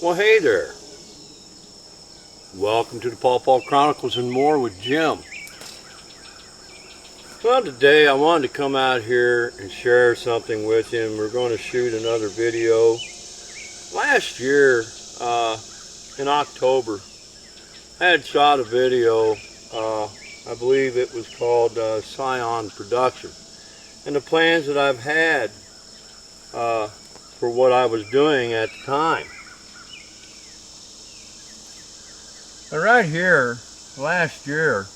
Well, hey there. Welcome to the Paw Chronicles and More with Jim. Well, today I wanted to come out here and share something with you, and we're going to shoot another video. Last year, in October, I had shot a video, I believe it was called Scion Production, and the plans that I've had for what I was doing at the time. And right here, last year,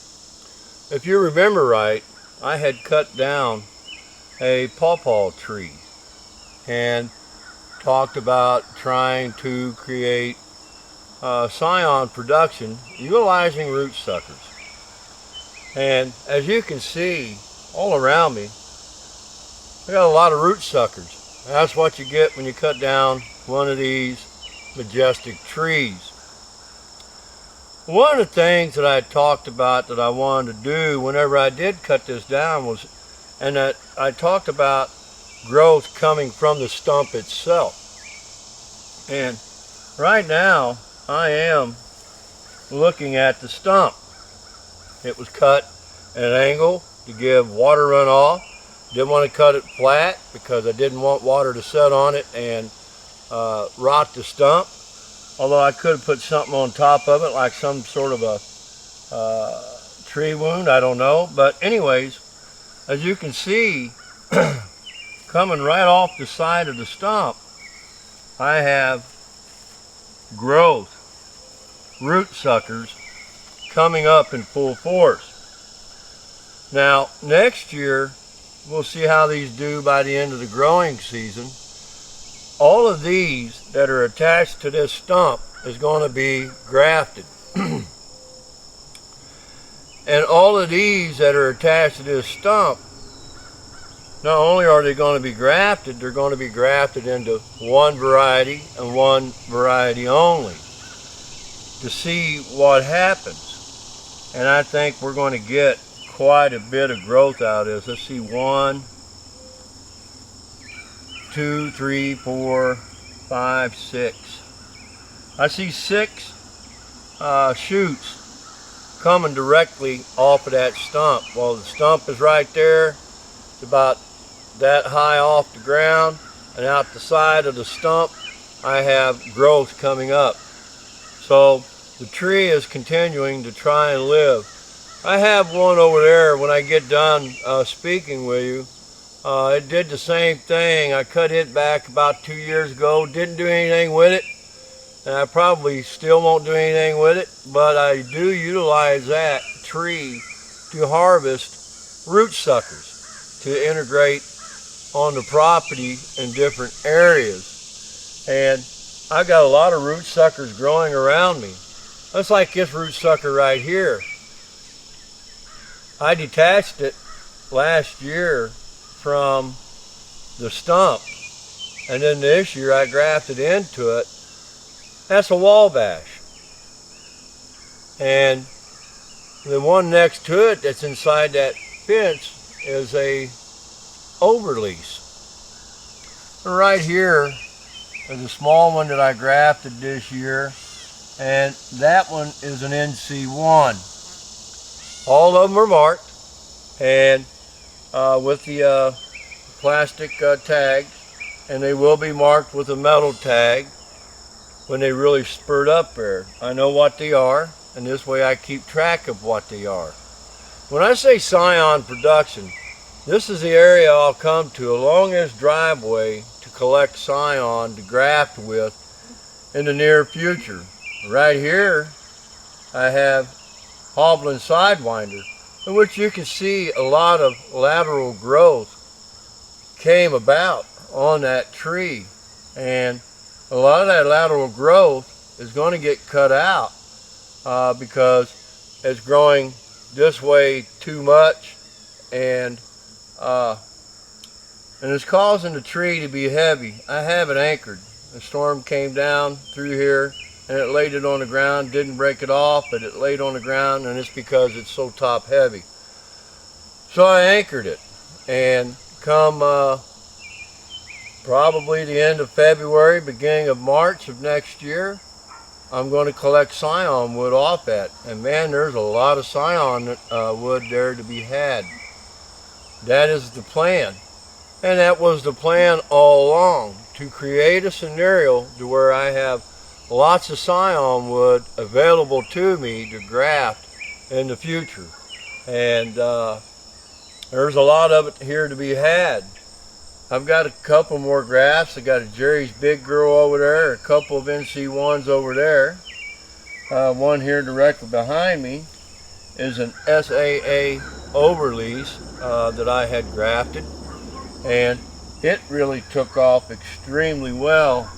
if you remember right, I had cut down a pawpaw tree and talked about trying to create scion production utilizing root suckers. And as you can see all around me, I got a lot of root suckers. That's what you get when you cut down one of these majestic trees. One of the things that I talked about that I wanted to do whenever I did cut this down was, and that I talked about growth coming from the stump itself. And right now I am looking at the stump. It was cut at an angle to give water runoff. Didn't want to cut it flat because I didn't want water to set on it and rot the stump. Although I could have put something on top of it, like some sort of a tree wound, I don't know. But anyways, as you can see, coming right off the side of the stump, I have growth, root suckers, coming up in full force. Now, next year, we'll see how these do by the end of the growing season. All of these that are attached to this stump is going to be grafted. And all of these that are attached to this stump, not only are they going to be grafted, they're going to be grafted into one variety and one variety only to see what happens. And I think we're going to get quite a bit of growth out of this. Let's see, 1, 2, 3, 4, 5, 6. I see 6 shoots coming directly off of that stump. Well, the stump is right there. It's about that high off the ground, and out the side of the stump I have growth coming up. So the tree is continuing to try and live. I have one over there when I get done speaking with you. It did the same thing. I cut it back about 2 years ago, didn't do anything with it, and I probably still won't do anything with it, but I do utilize that tree to harvest root suckers to integrate on the property in different areas. And I've got a lot of root suckers growing around me. That's like this root sucker right here. I detached it last year from the stump, and then this year I grafted into it. That's a Wabash. And the one next to it that's inside that fence is a overlease. And right here is a small one that I grafted this year, and that one is an NC1. All of them are marked, and with the plastic tags, and they will be marked with a metal tag when they really spurt up there. I know what they are, and this way I keep track of what they are. When I say scion production, this is the area I'll come to along this driveway to collect scion to graft with in the near future. Right here I have Hoblin Sidewinder, in which you can see a lot of lateral growth came about on that tree, and a lot of that lateral growth is going to get cut out because it's growing this way too much, and it's causing the tree to be heavy. I have it anchored. The storm came down through here and it laid it on the ground, didn't break it off, but it laid on the ground, and it's because it's so top heavy. So I anchored it, and come probably the end of February, beginning of March of next year, I'm going to collect scion wood off that. And man, there's a lot of scion wood there to be had. That is the plan. And that was the plan all along, to create a scenario to where I have lots of scion wood available to me to graft in the future. And there's a lot of it here to be had. I've got a couple more grafts. I got a Jerry's Big Girl over there, a couple of NC1s over there. One here directly behind me is an SAA overlease that I had grafted, and it really took off extremely well.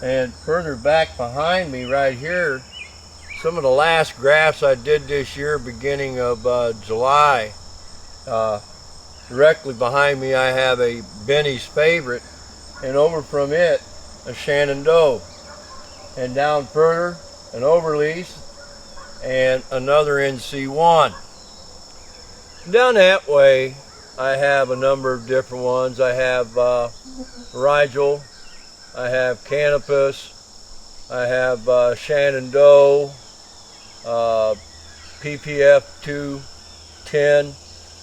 And further back behind me right here, some of the last grafts I did this year, beginning of July. Directly behind me I have a Benny's Favorite, and over from it a Shenandoah, and down further an overlease and another NC1. Down that way I have a number of different ones. I have Rigel, I have Canopus, I have Shenandoah, PPF 210.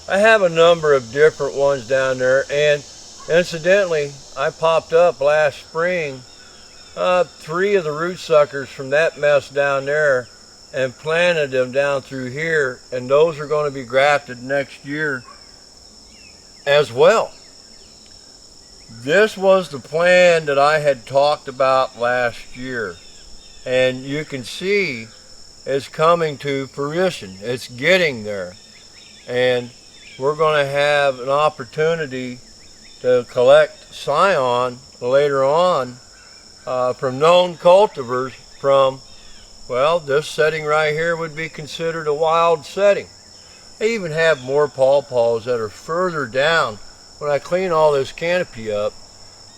I have a number of different ones down there, and incidentally, I popped up last spring 3 of the root suckers from that mess down there and planted them down through here, and those are going to be grafted next year as well. This was the plan that I had talked about last year, and you can see it's coming to fruition. It's getting there, and we're going to have an opportunity to collect scion later on from known cultivars from, well, this setting right here would be considered a wild setting. I even have more pawpaws that are further down when I clean all this canopy up,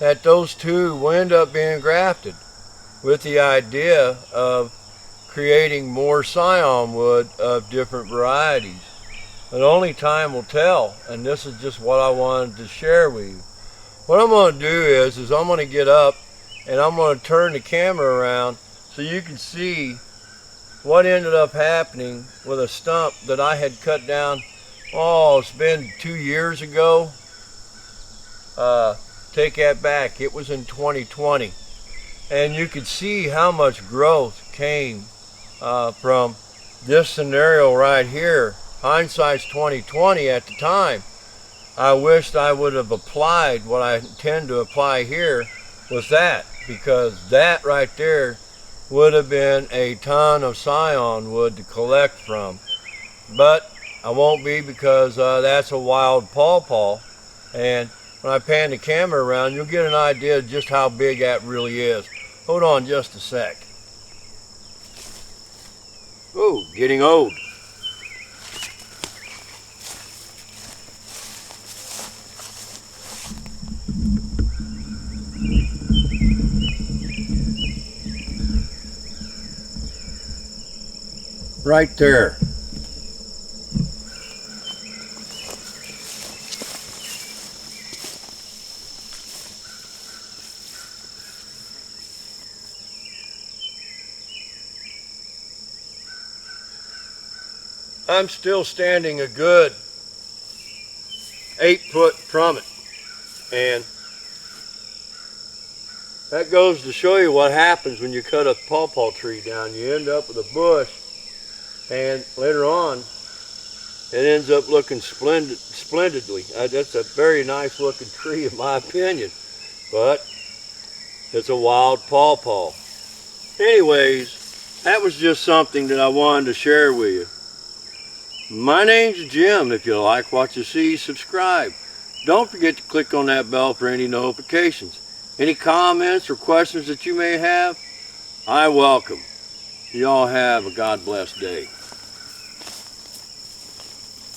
that those two will end up being grafted with the idea of creating more scion wood of different varieties. But only time will tell, and this is just what I wanted to share with you. What I'm going to do is I'm going to get up and I'm going to turn the camera around so you can see what ended up happening with a stump that I had cut down, oh, it's been 2 years ago. Take that back, it was in 2020. And you could see how much growth came from this scenario right here. Hindsight's 2020 at the time. I wished I would have applied what I intend to apply here with that, because that right there would have been a ton of scion wood to collect from. But I won't be, because that's a wild pawpaw, and when I pan the camera around you'll get an idea of just how big that really is. Hold on just a sec. Oh, getting old. Right there. I'm still standing a good 8 foot from it, and that goes to show you what happens when you cut a pawpaw tree down. You end up with a bush, and later on it ends up looking splendidly. That's a very nice looking tree in my opinion, but it's a wild pawpaw. Anyways, that was just something that I wanted to share with you. My name's Jim. If you like what you see, subscribe. Don't forget to click on that bell for any notifications. Any comments or questions that you may have, I welcome. You all have a God bless day.